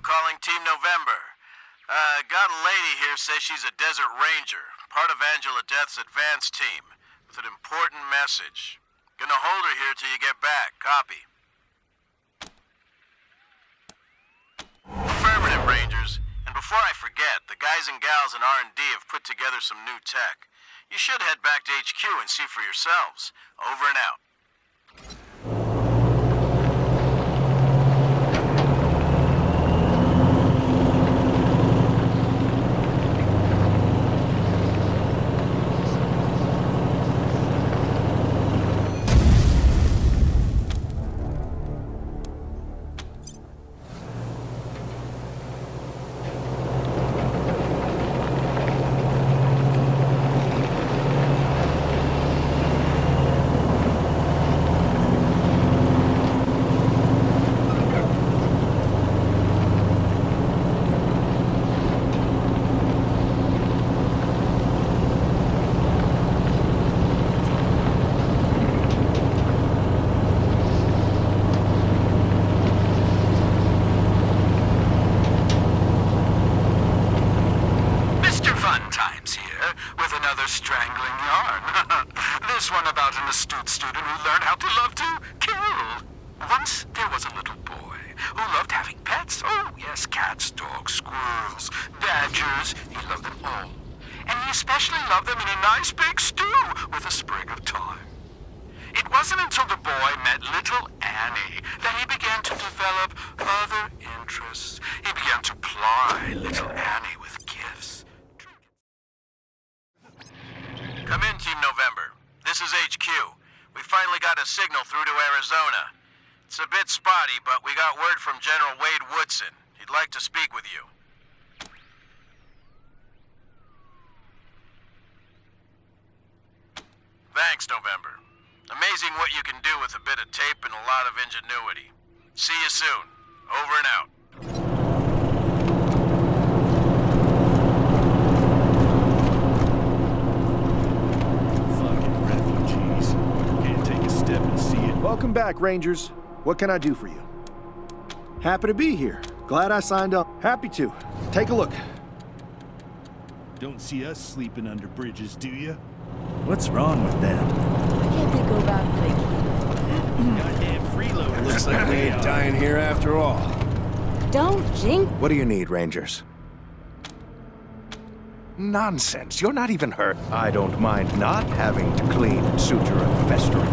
calling Team November. Got a lady here says she's a desert ranger, part of Angela Death's advance team, with an important message. Gonna hold her here till you get back. Copy. Affirmative, Rangers. And before I forget, the guys and gals in R&D have put together some new tech. You should head back to HQ and see for yourselves. Over and out. Come in, Team November. This is HQ. We finally got a signal through to Arizona. It's a bit spotty, but we got word from General Wade Woodson. He'd like to speak with you. Thanks, November. Amazing what you can do with a bit of tape and a lot of ingenuity. See you soon. Over and out. Fucking refugees. Can't take a step and see it. Welcome back, Rangers. What can I do for you? Happy to be here. Glad I signed up. Happy to. Take a look. Don't see us sleeping under bridges, do you? What's wrong with them? Why can't they go back to like Goddamn freeloaders. Looks like we ain't dying here after all. Don't jinx. What do you need, Rangers? Nonsense. You're not even hurt. I don't mind not having to clean and suture a festering.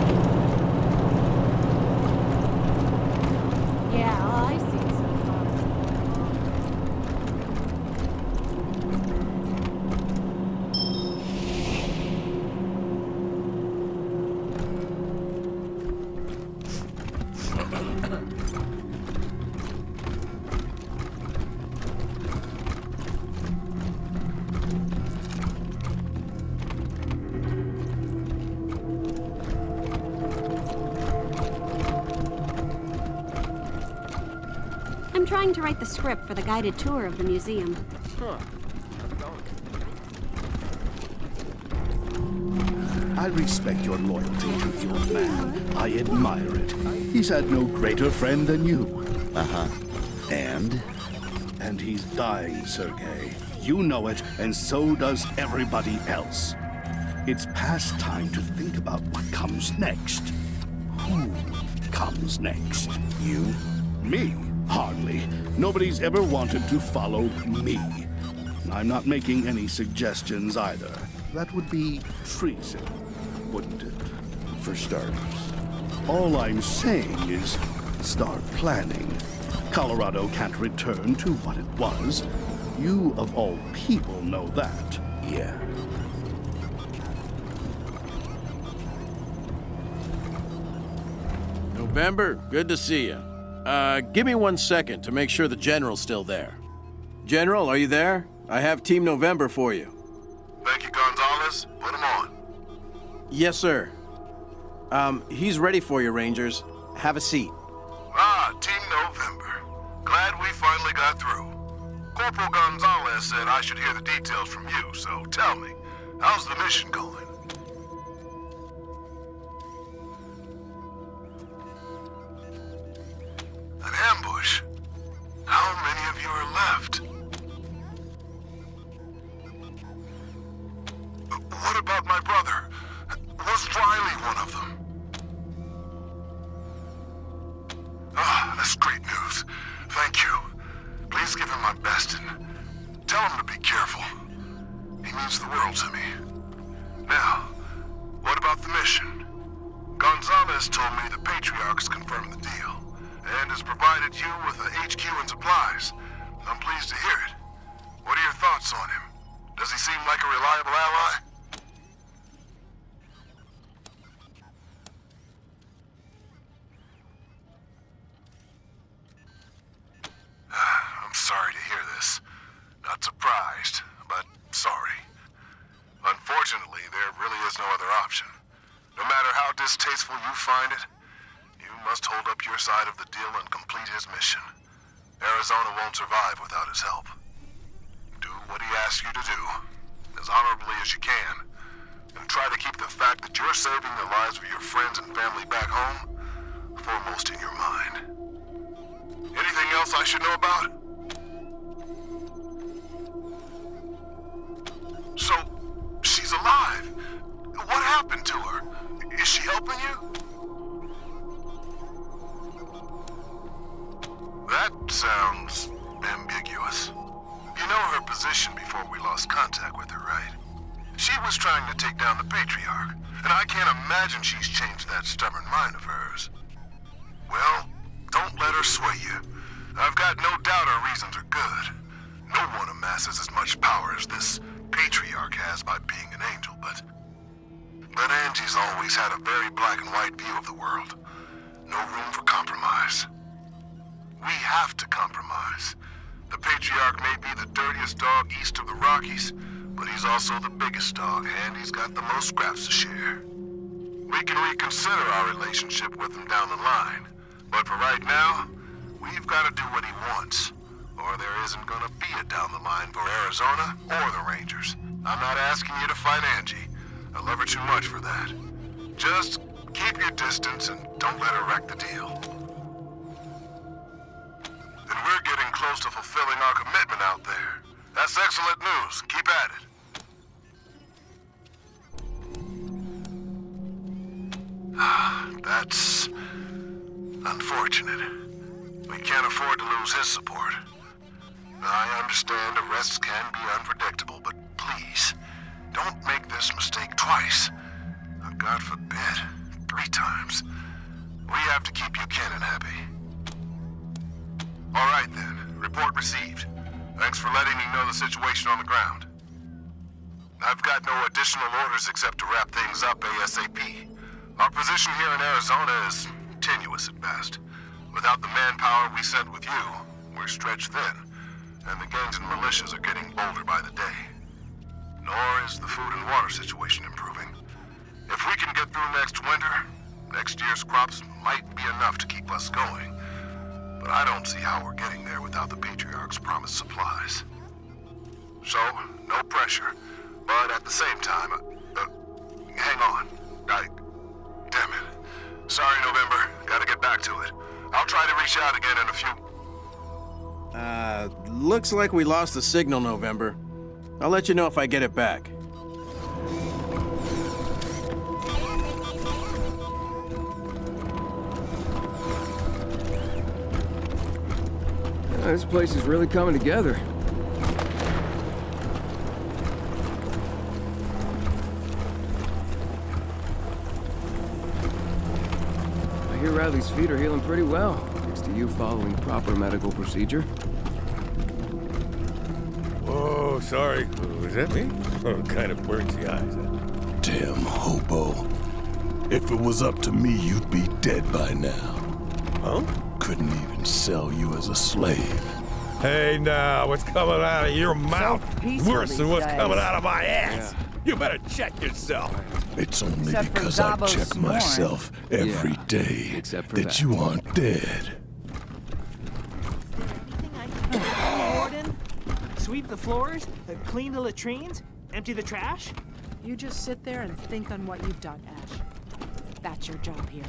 Yeah, I've seen so far. I'm trying to write the script for the guided tour of the museum. I respect your loyalty to your man. I admire it. He's had no greater friend than you. Uh-huh. And? And he's dying, Sergei. You know it, and so does everybody else. It's past time to think about what comes next. Who comes next? You? Me? Hardly. Nobody's ever wanted to follow me. I'm not making any suggestions either. That would be treason, wouldn't it? For starters. All I'm saying is, start planning. Colorado can't return to what it was. You, of all people, know that. Yeah. November, good to see you. Give me 1 second to make sure the General's still there. General, are you there? I have Team November for you. Thank you, Gonzalez. Put him on. Yes, sir. He's ready for you, Rangers. Have a seat. Ah, Team November. Glad we finally got through. Corporal Gonzalez said I should hear the details from you, so tell me, how's the mission going? An ambush? How many of means the world to me. Now, what about the mission? Gonzalez told me the Patriarch's confirmed the deal, and has provided you with a HQ and supplies. I'm pleased to hear it. What are your thoughts on him? Does he seem like a reliable ally? I'm sorry to hear this. Not surprised, but sorry. Unfortunately, there really is no other option. No matter how distasteful you find it, you must hold up your side of the deal and complete his mission. Arizona won't survive without his help. Do what he asks you to do, as honorably as you can, and try to keep the fact that you're saving the lives of your friends and family back home foremost in your mind. Anything else I should know about? So, she's alive. What happened to her? Is she helping you? That sounds ambiguous. You know her position before we lost contact with her, right? She was trying to take down the Patriarch, and I can't imagine she's changed that stubborn mind of hers. Well, don't let her sway you. I've got no doubt her reasons are good. No one amasses as much power as this Patriarch has by being an angel, but Angie's always had a very black and white view of the world. No room for compromise. We have to compromise. The Patriarch may be the dirtiest dog east of the Rockies, but he's also the biggest dog, and he's got the most scraps to share. We can reconsider our relationship with him down the line, but for right now, we've got to do what he wants, or there isn't gonna be a down the line for Arizona or the Rangers. I'm not asking you to fight Angie. I love her too much for that. Just keep your distance and don't let her wreck the deal. And we're getting close to fulfilling our commitment out there. That's excellent news. Keep at it. That's unfortunate. We can't afford to lose his support. I understand arrests can be unpredictable, but please, don't make this mistake twice. God forbid, 3 times. We have to keep Buchanan happy. All right then, report received. Thanks for letting me know the situation on the ground. I've got no additional orders except to wrap things up ASAP. Our position here in Arizona is tenuous at best. Without the manpower we sent with you, we're stretched thin, and the gangs and militias are getting bolder by the day. Nor is the food and water situation improving. If we can get through next winter, next year's crops might be enough to keep us going. But I don't see how we're getting there without the Patriarch's promised supplies. So, no pressure. But at the same time, hang on. Damn it. Sorry, November. Gotta get back to it. I'll try to reach out again in a few... Looks like we lost the signal, November. I'll let you know if I get it back. This place is really coming together. I hear Riley's feet are healing pretty well, thanks to you following proper medical procedure. Oh, sorry. Was that me? Oh, kind of burns the eyes. Damn hobo. If it was up to me, you'd be dead by now. Huh? Couldn't even sell you as a slave. Hey, now, what's coming out of your mouth? peaceful Worse than these what's days. coming out of my ass. You better check yourself. It's only Except for because I Zabo's check snoring. myself every Yeah, day except for that that. you aren't dead. Warden? Sweep the floors? Clean the latrines? Empty the trash? You just sit there and think on what you've done, Ash. That's your job here.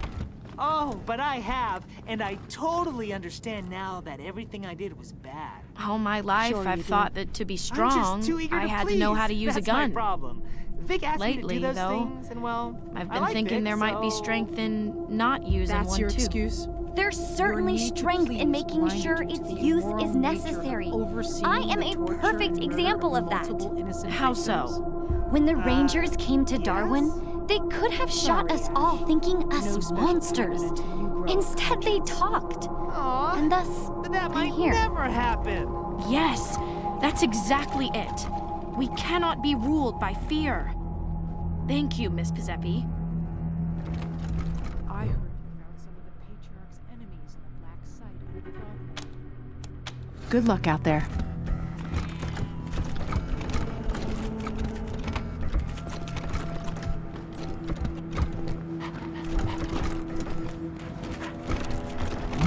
Oh, but I have, and I totally understand now that everything I did was bad. All my life, Sure you I've do. thought that to be I'm strong, just too eager I to had to know how to please. use That's a my gun. problem. Vic asked me to Lately, do those though, things, and well, I've I been like thinking Vic, there might be so- strength in not using That's one your too. excuse? There's certainly Your need to strength in please making blind sure you to its the use immoral is nature of necessary. overseeing I am the a torture perfect and murder example of that. multiple innocent How victims. so? When the Rangers came to Darwin, they could have shot us all thinking us monsters. Instead, they talked. Aw, and thus, but that might I'm here. never happen. Yes, that's exactly it. We cannot be ruled by fear. Thank you, Miss Pizzepi. I heard you found some of the Patriarch's enemies in the black site of the problem. Good luck out there.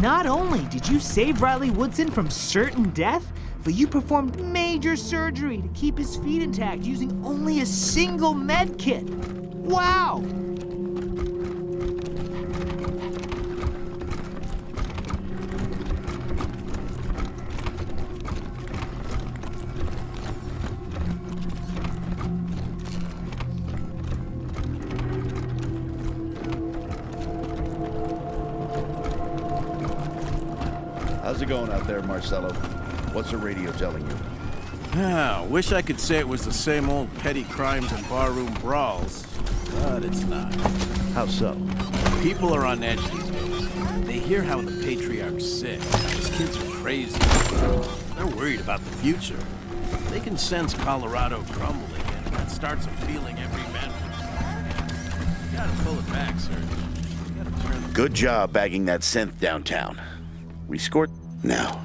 Not only did you save Riley Woodson from certain death, but you performed major surgery to keep his feet intact using only a single med kit. Wow! How's it going out there, Marcelo? What's the radio telling you? Wish I could say it was the same old petty crimes and barroom brawls, but it's not. How so? People are on edge these days. They hear how the Patriarch's sick. These kids are crazy. They're worried about the future. They can sense Colorado crumbling, and that starts them feeling every man. You gotta pull it back, Serge. You gotta turn the... Good job bagging that synth downtown. We scored... Now.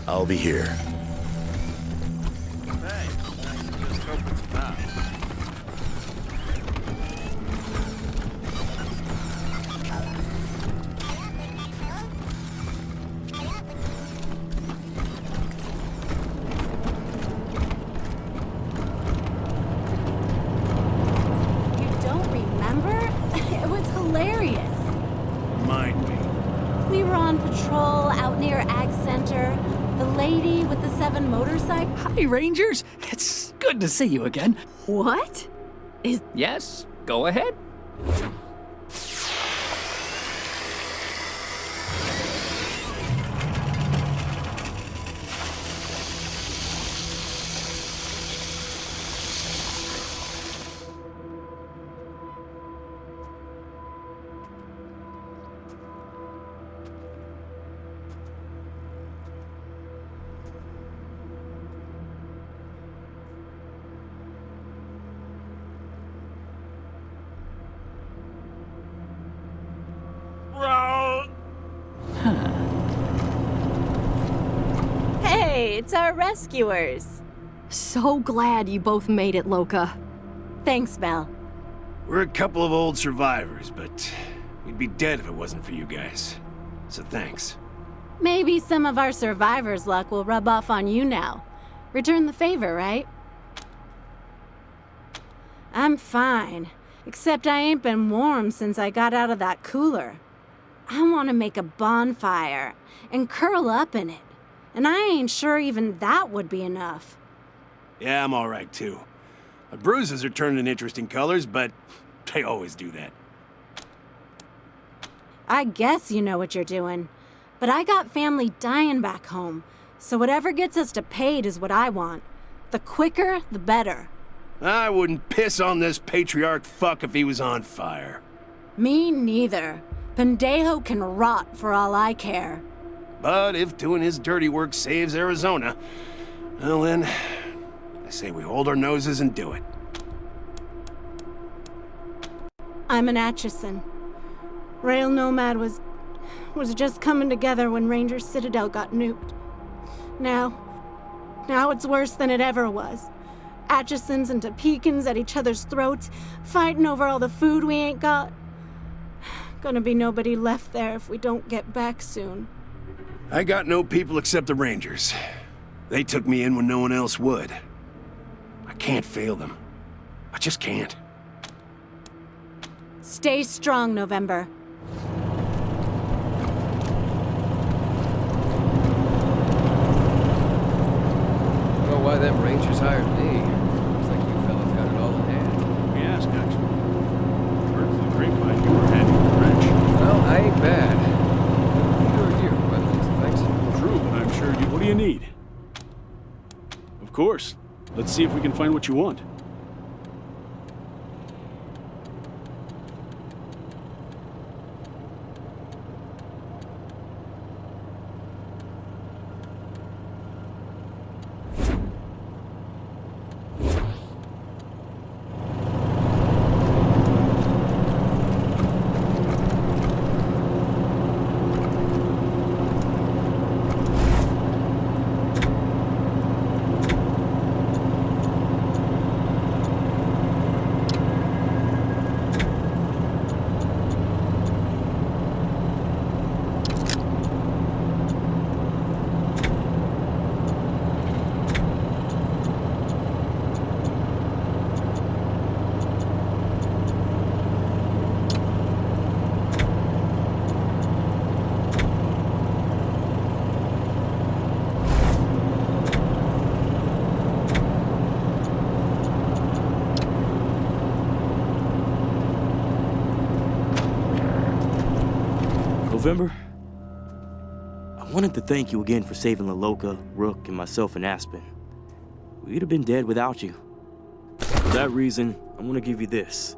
I'll be here. Hey, I just hope it's not. You don't remember? It was hilarious. Remind me. We were on patrol out near Ag Center. The lady with the 7 motorcycles. Hi, Rangers. It's good to see you again. What? Yes, go ahead. Hey, it's our rescuers. So glad you both made it, Loca. Thanks, Mel. We're a couple of old survivors, but we'd be dead if it wasn't for you guys. So thanks. Maybe some of our survivors' luck will rub off on you now. Return the favor, right? I'm fine. Except I ain't been warm since I got out of that cooler. I want to make a bonfire and curl up in it. And I ain't sure even that would be enough. Yeah, I'm all right, too. My bruises are turning interesting colors, but they always do that. I guess you know what you're doing. But I got family dying back home, so whatever gets us to paid is what I want. The quicker, the better. I wouldn't piss on this patriarch fuck if he was on fire. Me neither. Pendejo can rot for all I care. But if doing his dirty work saves Arizona, well then, I say we hold our noses and do it. I'm an Atchison. Rail Nomad was just coming together when Ranger Citadel got nuked. Now it's worse than it ever was. Atchisons and Topekans at each other's throats, fighting over all the food we ain't got. Gonna be nobody left there if we don't get back soon. I got no people except the Rangers. They took me in when no one else would. I can't fail them. I just can't. Stay strong, November. I don't know why them Rangers hired me. Looks like you fellas got it all in hand. We asked, actually. Word for the grapevine you were heading to the wrench. Well, I ain't bad. Neither are you, by the looks of things. True, but I'm sure you... What do you need? Of course. Let's see if we can find what you want. November, I wanted to thank you again for saving LaLoca, Rook, and myself in Aspen. We'd have been dead without you. For that reason, I want to give you this.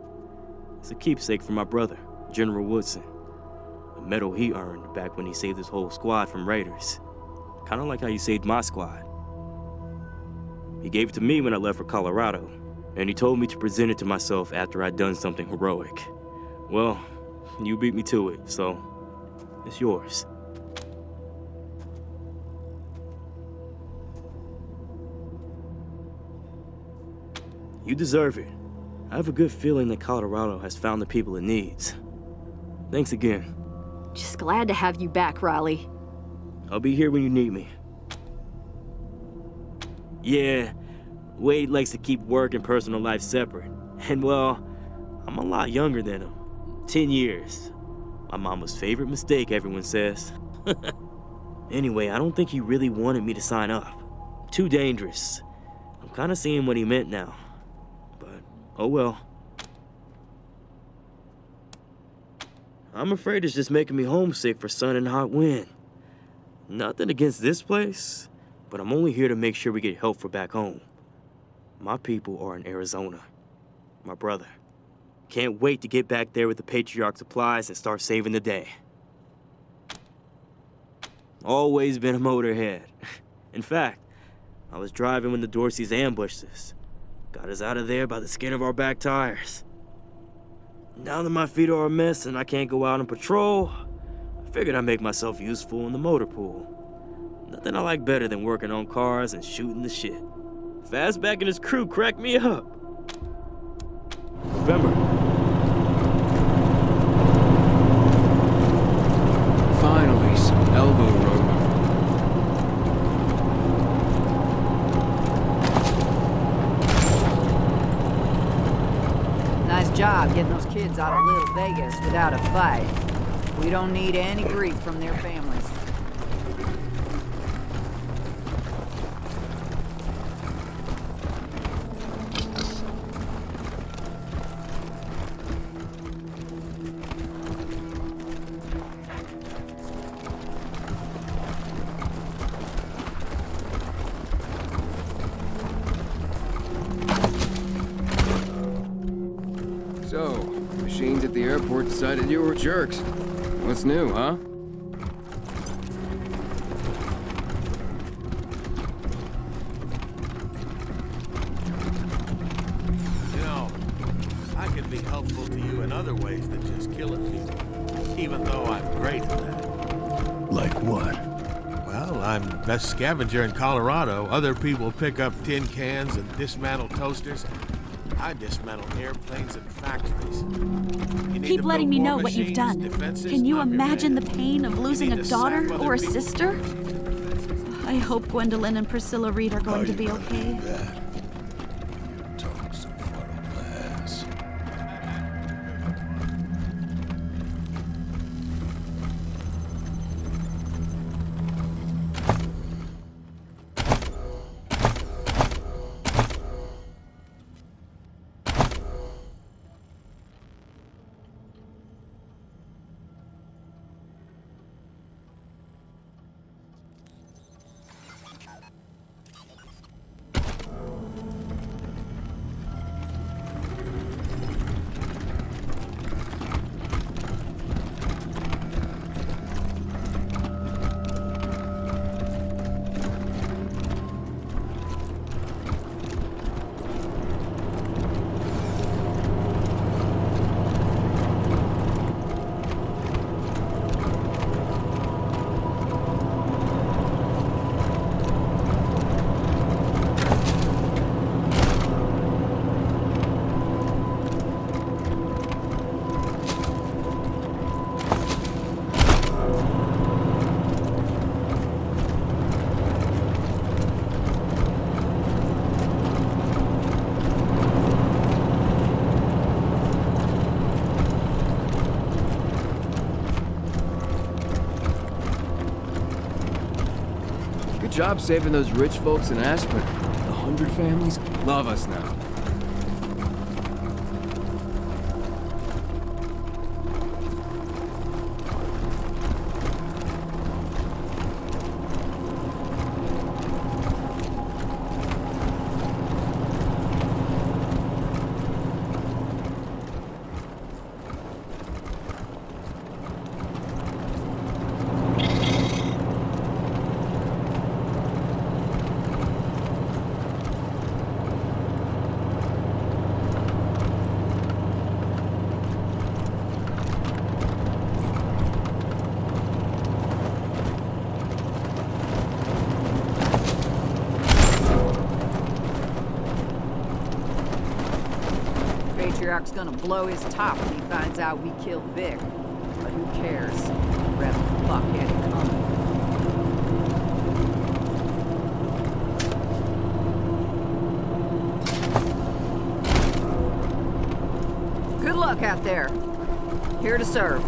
It's a keepsake from my brother, General Woodson. A medal he earned back when he saved his whole squad from raiders. Kind of like how you saved my squad. He gave it to me when I left for Colorado, and he told me to present it to myself after I'd done something heroic. Well, you beat me to it, so it's yours. You deserve it. I have a good feeling that Colorado has found the people it needs. Thanks again. Just glad to have you back, Riley. I'll be here when you need me. Yeah, Wade likes to keep work and personal life separate. And well, I'm a lot younger than him. 10 years. My mama's favorite mistake, everyone says. Anyway, I don't think he really wanted me to sign up. Too dangerous. I'm kind of seeing what he meant now. But, oh well. I'm afraid it's just making me homesick for sun and hot wind. Nothing against this place, but I'm only here to make sure we get help for back home. My people are in Arizona. My brother. Can't wait to get back there with the Patriarch supplies and start saving the day. Always been a motorhead. In fact, I was driving when the Dorseys ambushed us. Got us out of there by the skin of our back tires. Now that my feet are a mess and I can't go out on patrol, I figured I'd make myself useful in the motor pool. Nothing I like better than working on cars and shooting the shit. Fastback and his crew cracked me up. November. Finally, some elbow room. Nice job getting those kids out of Little Vegas without a fight. We don't need any grief from their families. So, machines at the airport decided you were jerks. What's new, huh? You know, I could be helpful to you in other ways than just killing people, even though I'm great at that. Like what? Well, I'm best scavenger in Colorado. Other people pick up tin cans and dismantle toasters. I dismantle airplanes and factories. Keep letting me know what you've done. Can you imagine the pain of losing a daughter or a sister? I hope Gwendolyn and Priscilla Reed are going to be okay. Good job saving those rich folks in Aspen. The 100 families love us now. Patriarch's gonna blow his top when he finds out we killed Vic. But who cares? Rebel fuckhead coming. Good luck out there. Here to serve.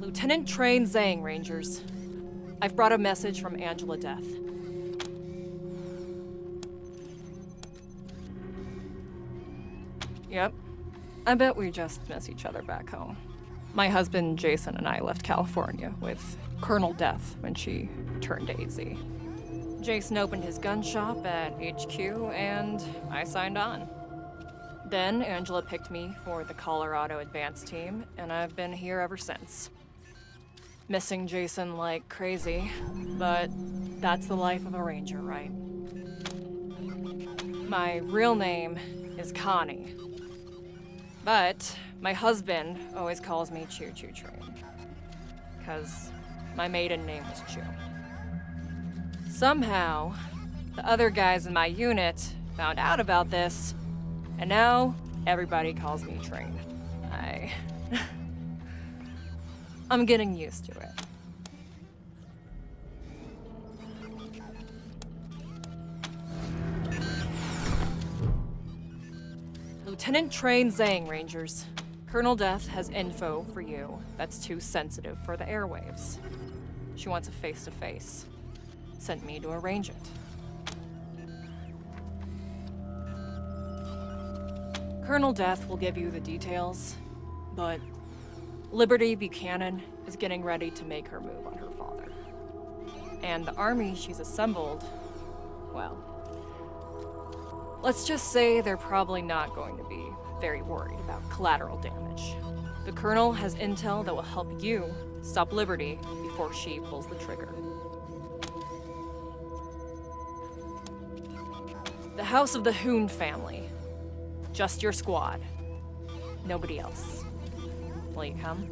Lieutenant Train Zhang, Rangers. I've brought a message from Angela Death. Yep. I bet we just miss each other back home. My husband, Jason, and I left California with Colonel Death when she turned AZ. Jason opened his gun shop at HQ, and I signed on. Then Angela picked me for the Colorado Advance team, and I've been here ever since. Missing Jason like crazy, but that's the life of a ranger, right? My real name is Connie, but my husband always calls me Choo Choo Train, because my maiden name was Choo. Somehow, the other guys in my unit found out about this, and now everybody calls me Train. I'm getting used to it. Lieutenant Train Zhang, Rangers. Colonel Death has info for you that's too sensitive for the airwaves. She wants a face-to-face. Sent me to arrange it. Colonel Death will give you the details, but Liberty Buchanan is getting ready to make her move on her father. And the army she's assembled, well, let's just say they're probably not going to be very worried about collateral damage. The Colonel has intel that will help you stop Liberty before she pulls the trigger. The House of the Hoon family. Just your squad. Nobody else. Will you come?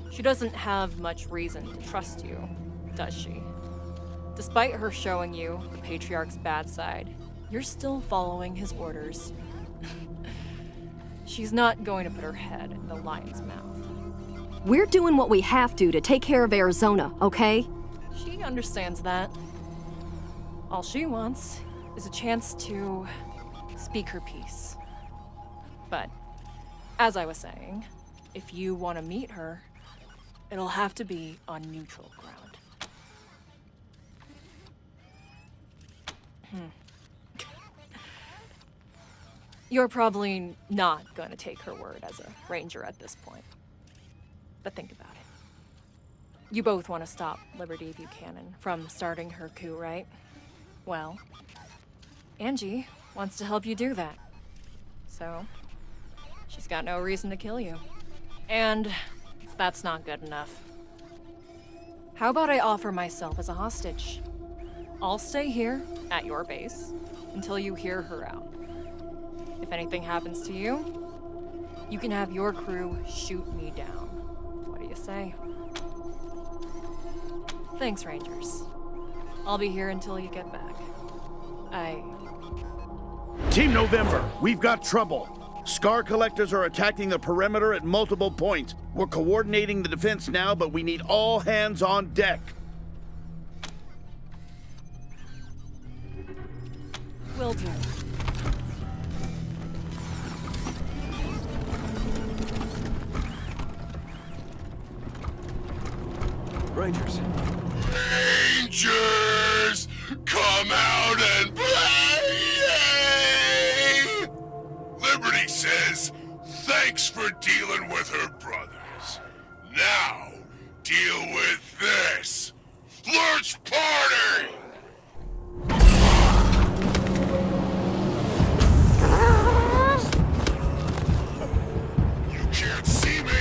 She doesn't have much reason to trust you, does she? Despite her showing you the Patriarch's bad side, you're still following his orders. She's not going to put her head in the lion's mouth. We're doing what we have to take care of Arizona, okay? She understands that. All she wants is a chance to speak her piece. But, as I was saying, if you want to meet her, it'll have to be on neutral ground. You're probably not going to take her word as a ranger at this point. But think about it. You both want to stop Liberty Buchanan from starting her coup, right? Well, Angie wants to help you do that. So, she's got no reason to kill you. And if that's not good enough, how about I offer myself as a hostage? I'll stay here at your base until you hear her out. If anything happens to you, you can have your crew shoot me down. What do you say? Thanks, Rangers. I'll be here until you get back. Team November, we've got trouble. Scar collectors are attacking the perimeter at multiple points. We're coordinating the defense now, but we need all hands on deck. Will do. Rangers. Rangers, come out and play! Liberty says, thanks for for dealing with her brothers. Now, deal with this. Lurch party! You can't see me!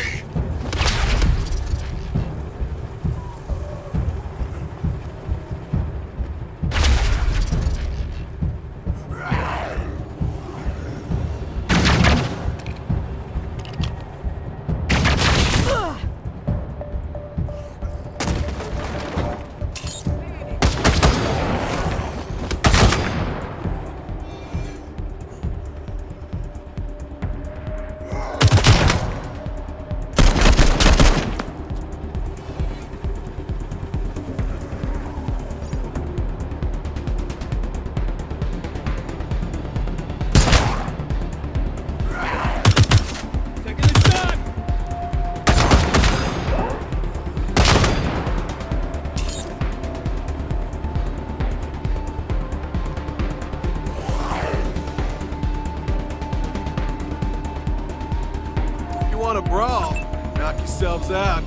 Want a brawl? Knock yourselves out.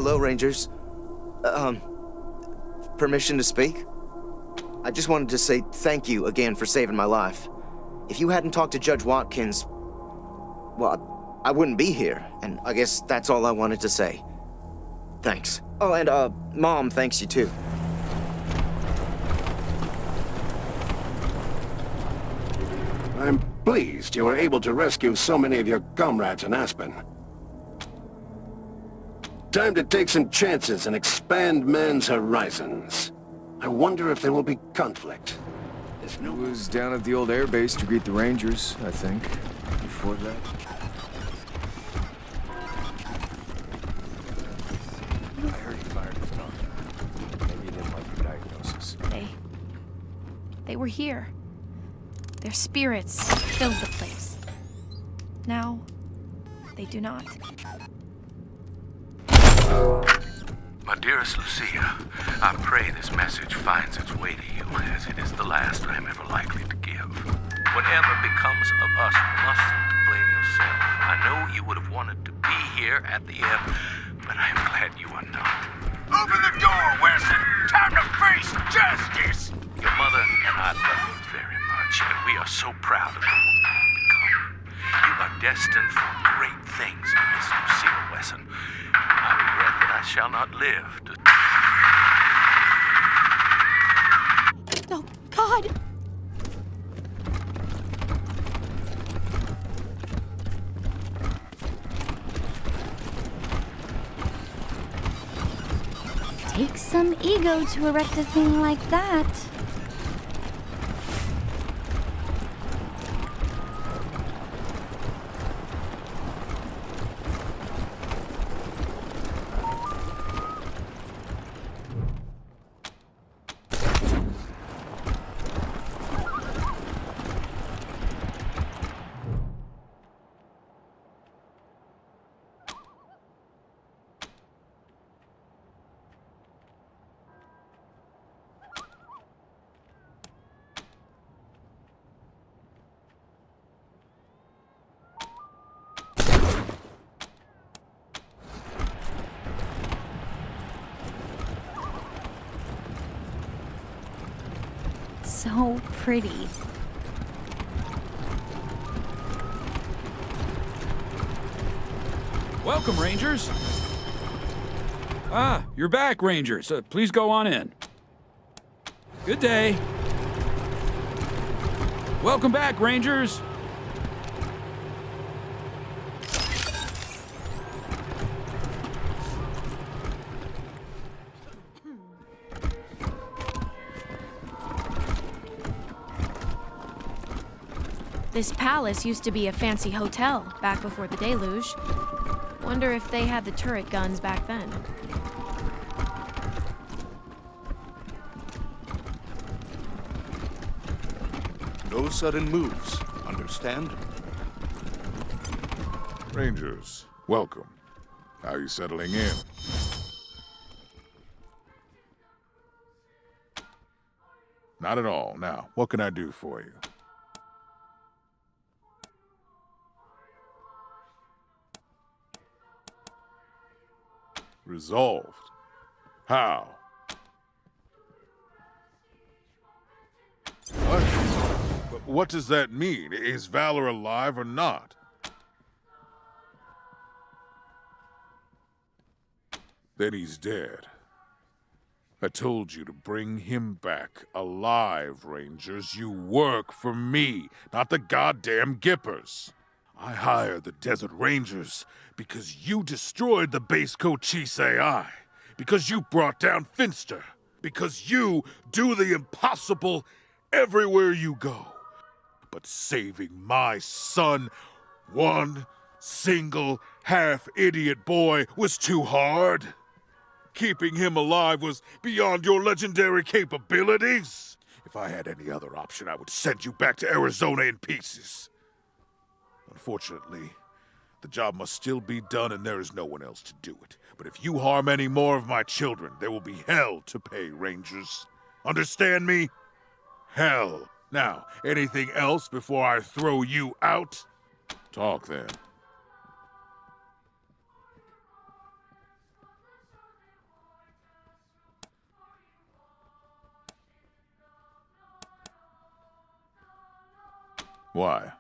Hello, Rangers. Permission to speak? I just wanted to say thank you again for saving my life. If you hadn't talked to Judge Watkins, well, I wouldn't be here, and I guess that's all I wanted to say. Thanks. Oh, and, Mom thanks you too. I'm pleased you were able to rescue so many of your comrades in Aspen. Time to take some chances and expand man's horizons. I wonder if there will be conflict. He was down at the old airbase to greet the Rangers, I think. Before that. I heard he fired his gun. Maybe he didn't like your diagnosis. They were here. Their spirits filled the place. Now, they do not. My dearest Lucia, I pray this message finds its way to you, as it is the last I am ever likely to give. Whatever becomes of us, you mustn't blame yourself. I know you would have wanted to be here at the end, but I am glad you are not. Open the door, Weston! Time to face justice! Your mother and I love you very much, and we are so proud of the woman you've become. You are destined for great things, Miss Lucille Wesson. I regret that I shall not live to... Oh, God! Takes some ego to erect a thing like that. So pretty. Welcome, Rangers. Ah, you're back, Rangers. Please go on in. Good day. Welcome back, Rangers. This palace used to be a fancy hotel back before the deluge. Wonder if they had the turret guns back then. No sudden moves, understand? Rangers, welcome. How are you settling in? Not at all. Now, what can I do for you? Resolved. How? What? What does that mean? Is Valor alive or not? Then he's dead. I told you to bring him back alive, Rangers. You work for me, not the goddamn Gippers. I hired the Desert Rangers because you destroyed the base Cochise AI, because you brought down Finster, because you do the impossible everywhere you go. But saving my son, one single half-idiot boy, was too hard. Keeping him alive was beyond your legendary capabilities. If I had any other option, I would send you back to Arizona in pieces. Unfortunately, the job must still be done and there is no one else to do it. But if you harm any more of my children, there will be hell to pay, Rangers. Understand me? Hell. Now, anything else before I throw you out? Talk then. Why?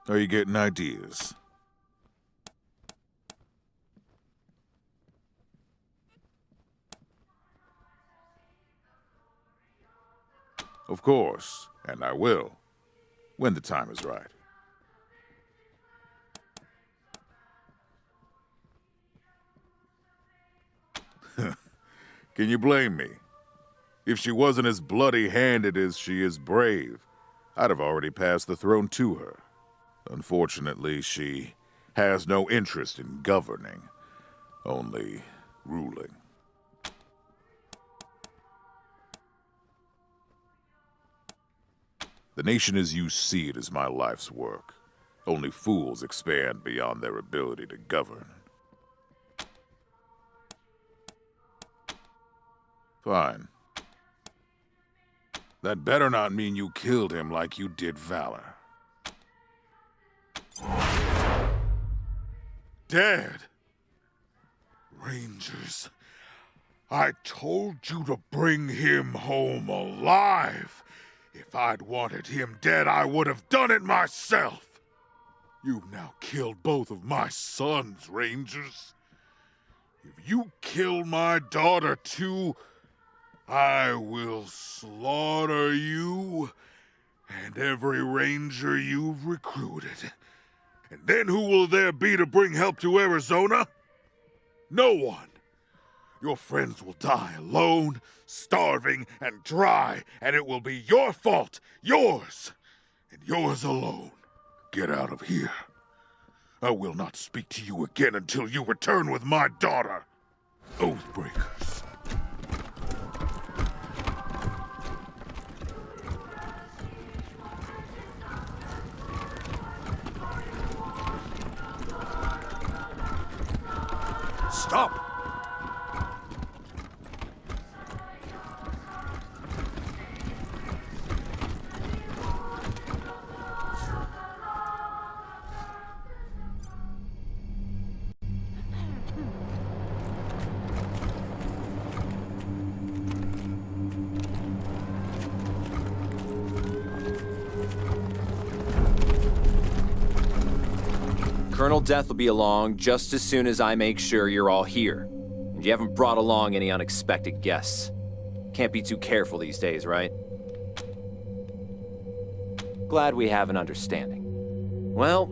Are you getting ideas? Of course, and I will, when the time is right. Can you blame me? If she wasn't as bloody-handed as she is brave, I'd have already passed the throne to her. Unfortunately, she has no interest in governing, only ruling. The nation as you see it is my life's work. Only fools expand beyond their ability to govern. Fine. That better not mean you killed him like you did Valor. Dead! Rangers, I told you to bring him home alive. If I'd wanted him dead, I would have done it myself. You've now killed both of my sons, Rangers. If you kill my daughter too, I will slaughter you and every Ranger you've recruited. And then who will there be to bring help to Arizona? No one. Your friends will die alone, starving, and dry, and it will be your fault, yours, and yours alone. Get out of here. I will not speak to you again until you return with my daughter. Oathbreakers. Stop! Colonel Death will be along just as soon as I make sure you're all here. And you haven't brought along any unexpected guests. Can't be too careful these days, right? Glad we have an understanding. Well,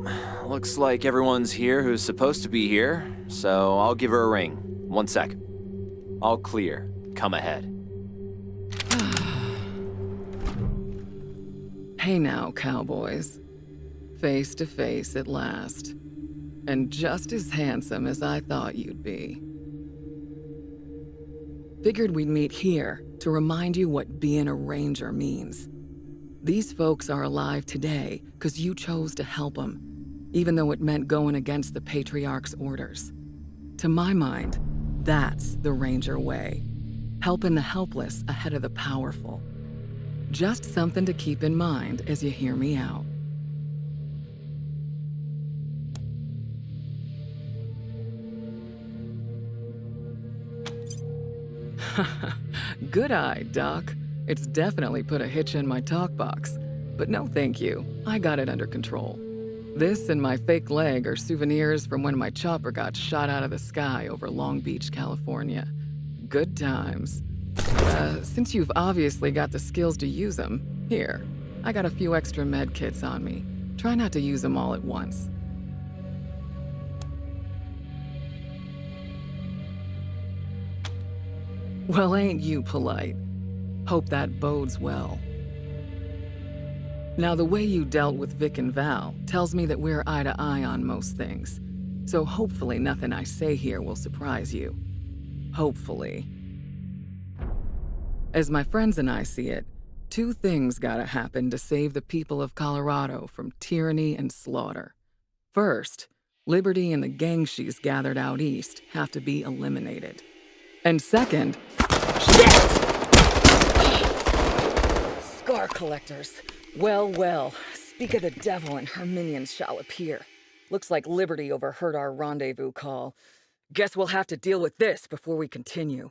looks like everyone's here who's supposed to be here, so I'll give her a ring. 1 sec. All clear. Come ahead. Hey now, cowboys. Face to face at last. And just as handsome as I thought you'd be. Figured we'd meet here to remind you what being a ranger means. These folks are alive today because you chose to help them, even though it meant going against the Patriarch's orders. To my mind, that's the ranger way. Helping the helpless ahead of the powerful. Just something to keep in mind as you hear me out. Good eye, Doc. It's definitely put a hitch in my talk box. But no thank you, I got it under control. This and my fake leg are souvenirs from when my chopper got shot out of the sky over Long Beach, California. Good times. Since you've obviously got the skills to use them, here, I got a few extra med kits on me. Try not to use them all at once. Well, ain't you polite? Hope that bodes well. Now, the way you dealt with Vic and Val tells me that we're eye to eye on most things. So hopefully nothing I say here will surprise you. Hopefully. As my friends and I see it, 2 things gotta happen to save the people of Colorado from tyranny and slaughter. First, Liberty and the gang she's gathered out east have to be eliminated. And second, Scar collectors. Well, well, speak of the devil and her minions shall appear. Looks like Liberty overheard our rendezvous call. Guess we'll have to deal with this before we continue.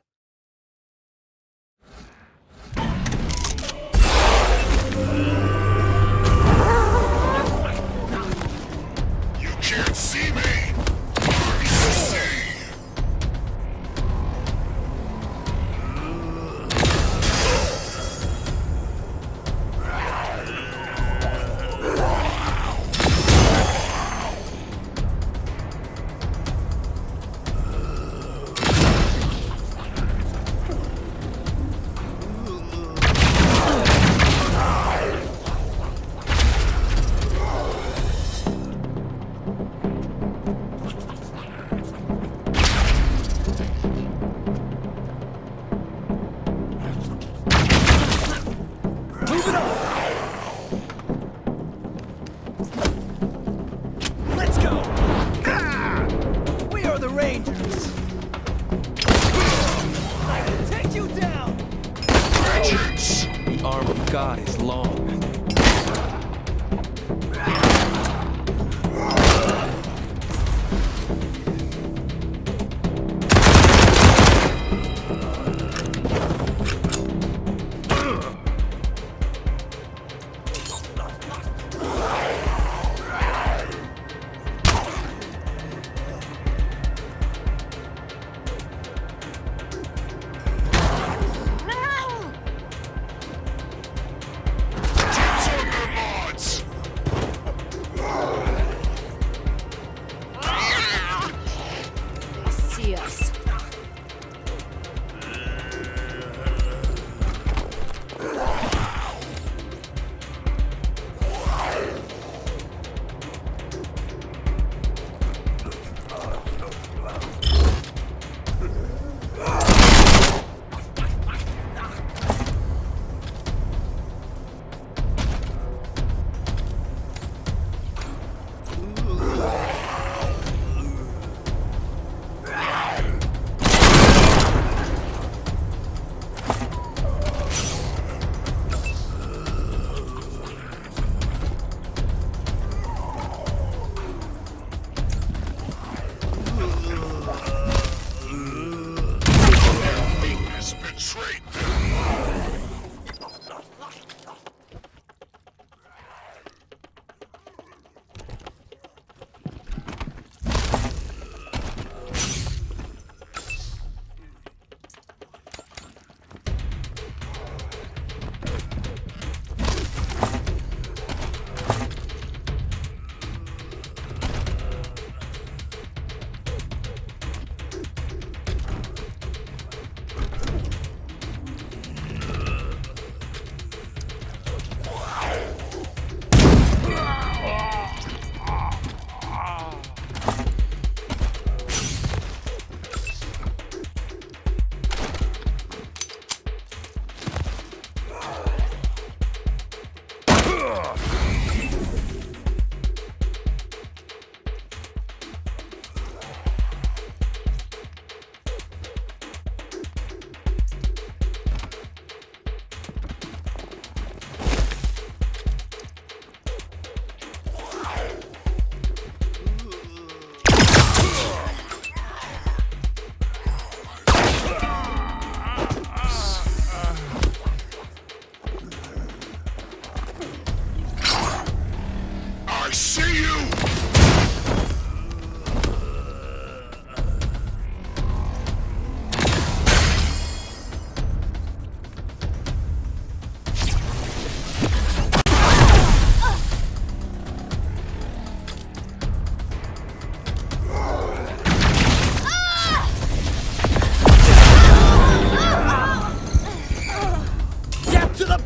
God is long. See us.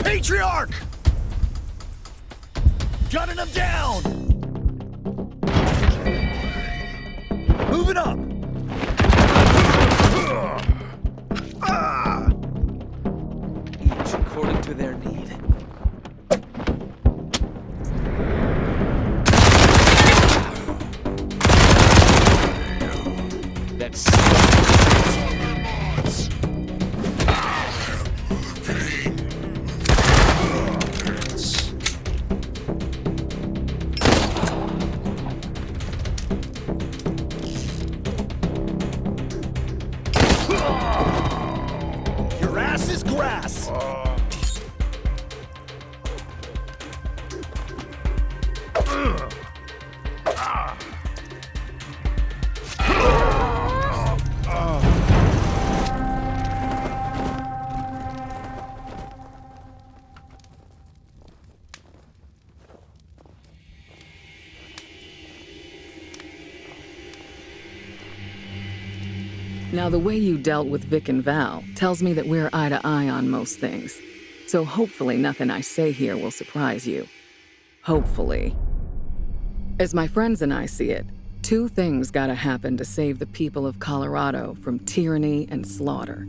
Patriarch! Gunning him down! Moving up! Each according to their need. That's... Your ass is grass! Now, the way you dealt with Vic and Val tells me that we're eye to eye on most things. So hopefully nothing I say here will surprise you. Hopefully. As my friends and I see it, two things gotta happen to save the people of Colorado from tyranny and slaughter.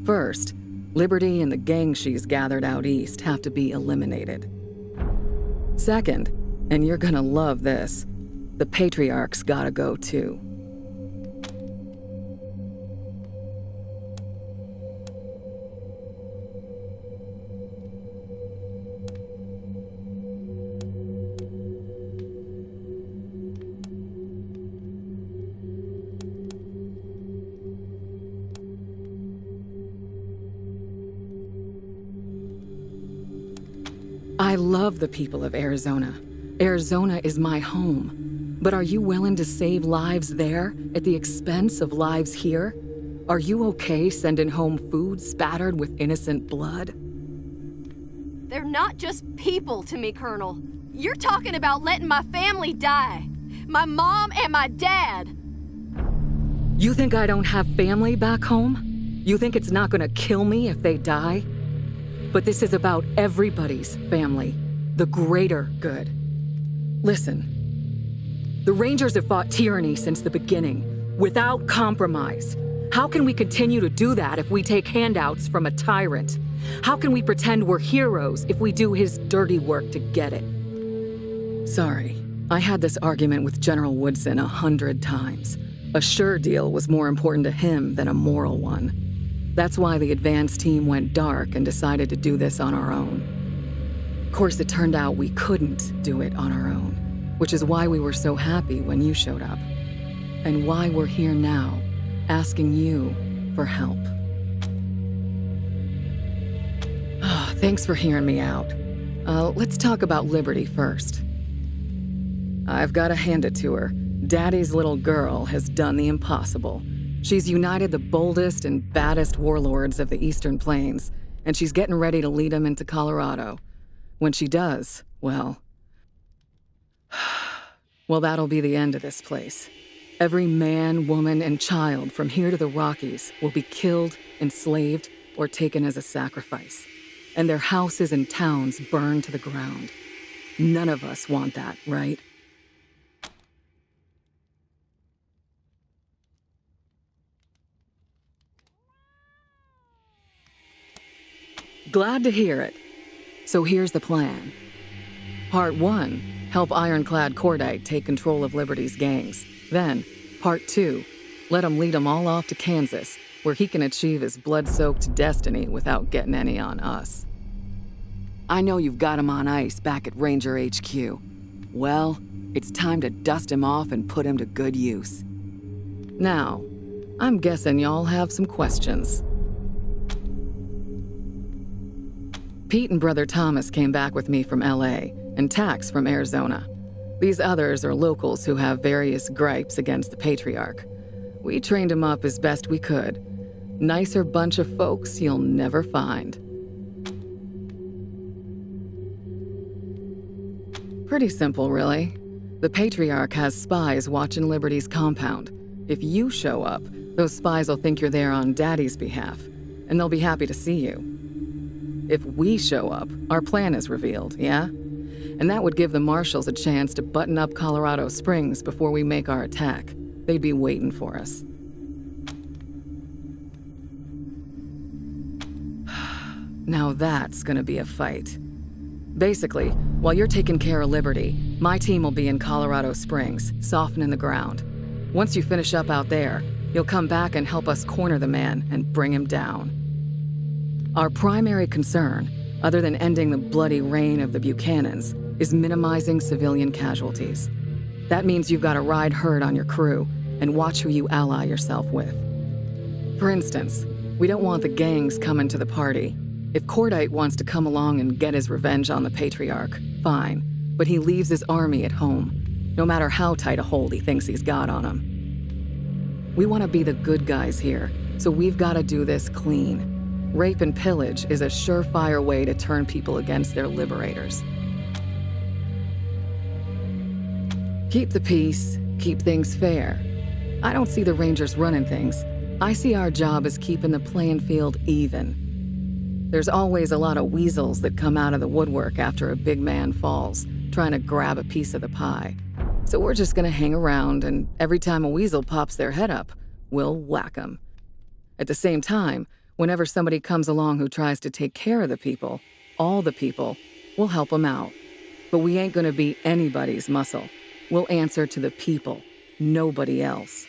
First, Liberty and the gang she's gathered out east have to be eliminated. Second, and you're gonna love this, the Patriarch's gotta go too. I love the people of Arizona. Arizona is my home. But are you willing to save lives there at the expense of lives here? Are you okay sending home food spattered with innocent blood? They're not just people to me, Colonel. You're talking about letting my family die. My mom and my dad. You think I don't have family back home? You think it's not gonna kill me if they die? But this is about everybody's family, the greater good. Listen, the Rangers have fought tyranny since the beginning, without compromise. How can we continue to do that if we take handouts from a tyrant? How can we pretend we're heroes if we do his dirty work to get it? Sorry, I had this argument with General Woodson 100 times. A sure deal was more important to him than a moral one. That's why the advance team went dark and decided to do this on our own. Of course, it turned out we couldn't do it on our own, which is why we were so happy when you showed up, and why we're here now, asking you for help. Thanks for hearing me out. Let's talk about Liberty first. I've got to hand it to her. Daddy's little girl has done the impossible. She's united the boldest and baddest warlords of the Eastern Plains, and she's getting ready to lead them into Colorado. When she does, well, that'll be the end of this place. Every man, woman, and child from here to the Rockies will be killed, enslaved, or taken as a sacrifice. And their houses and towns burned to the ground. None of us want that, right? Glad to hear it. So here's the plan. Part 1, help Ironclad Cordite take control of Liberty's gangs. Then, Part 2, let him lead them all off to Kansas, where he can achieve his blood-soaked destiny without getting any on us. I know you've got him on ice back at Ranger HQ. Well, it's time to dust him off and put him to good use. Now, I'm guessing y'all have some questions. Pete and Brother Thomas came back with me from LA, and Tax from Arizona. These others are locals who have various gripes against the Patriarch. We trained them up as best we could. Nicer bunch of folks you'll never find. Pretty simple, really. The Patriarch has spies watching Liberty's compound. If you show up, those spies will think you're there on Daddy's behalf, and they'll be happy to see you. If we show up, our plan is revealed, yeah? And that would give the Marshals a chance to button up Colorado Springs before we make our attack. They'd be waiting for us. Now that's gonna be a fight. Basically, while you're taking care of Liberty, my team will be in Colorado Springs, softening the ground. Once you finish up out there, you'll come back and help us corner the man and bring him down. Our primary concern, other than ending the bloody reign of the Buchanans, is minimizing civilian casualties. That means you've got to ride herd on your crew and watch who you ally yourself with. For instance, we don't want the gangs coming to the party. If Cordite wants to come along and get his revenge on the Patriarch, fine, but he leaves his army at home, no matter how tight a hold he thinks he's got on him. We want to be the good guys here, so we've got to do this clean. Rape and pillage is a surefire way to turn people against their liberators. Keep the peace, keep things fair. I don't see the Rangers running things. I see our job as keeping the playing field even. There's always a lot of weasels that come out of the woodwork after a big man falls, trying to grab a piece of the pie. So we're just gonna hang around, and every time a weasel pops their head up, we'll whack them. At the same time, whenever somebody comes along who tries to take care of the people, all the people, we'll help them out. But we ain't gonna be anybody's muscle. We'll answer to the people, nobody else.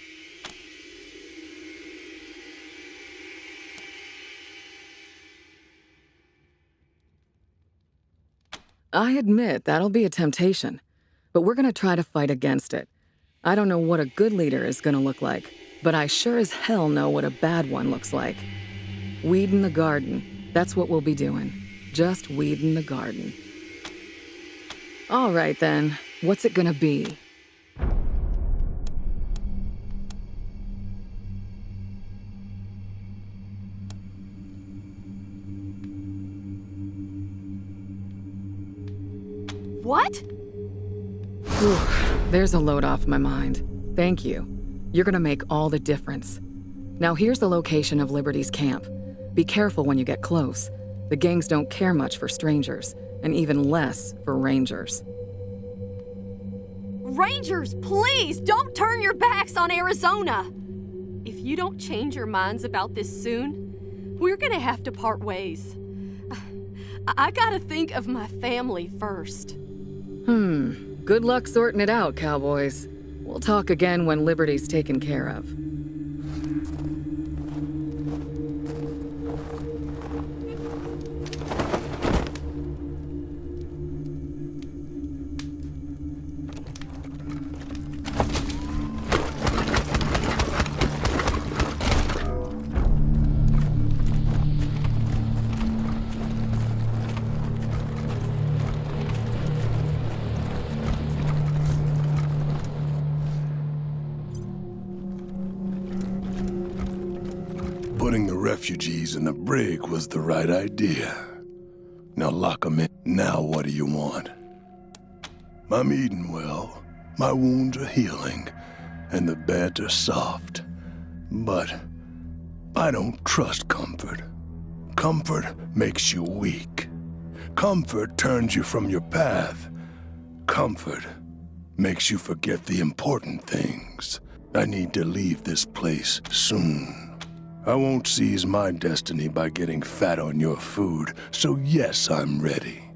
I admit that'll be a temptation, but we're gonna try to fight against it. I don't know what a good leader is gonna look like, but I sure as hell know what a bad one looks like. Weeding the garden, that's what we'll be doing. Just weeding the garden. All right then, what's it gonna be? What? Whew, there's a load off my mind. Thank you. You're gonna make all the difference. Now here's the location of Liberty's camp. Be careful when you get close. The gangs don't care much for strangers, and even less for rangers. Rangers, please don't turn your backs on Arizona! If you don't change your minds about this soon, we're gonna have to part ways. I gotta think of my family first. Good luck sorting it out, cowboys. We'll talk again when Liberty's taken care of. Putting the refugees in the brig was the right idea. Now lock them in. Now what do you want? I'm eating well, my wounds are healing, and the beds are soft. But I don't trust comfort. Comfort makes you weak. Comfort turns you from your path. Comfort makes you forget the important things. I need to leave this place soon. I won't seize my destiny by getting fat on your food, so yes, I'm ready.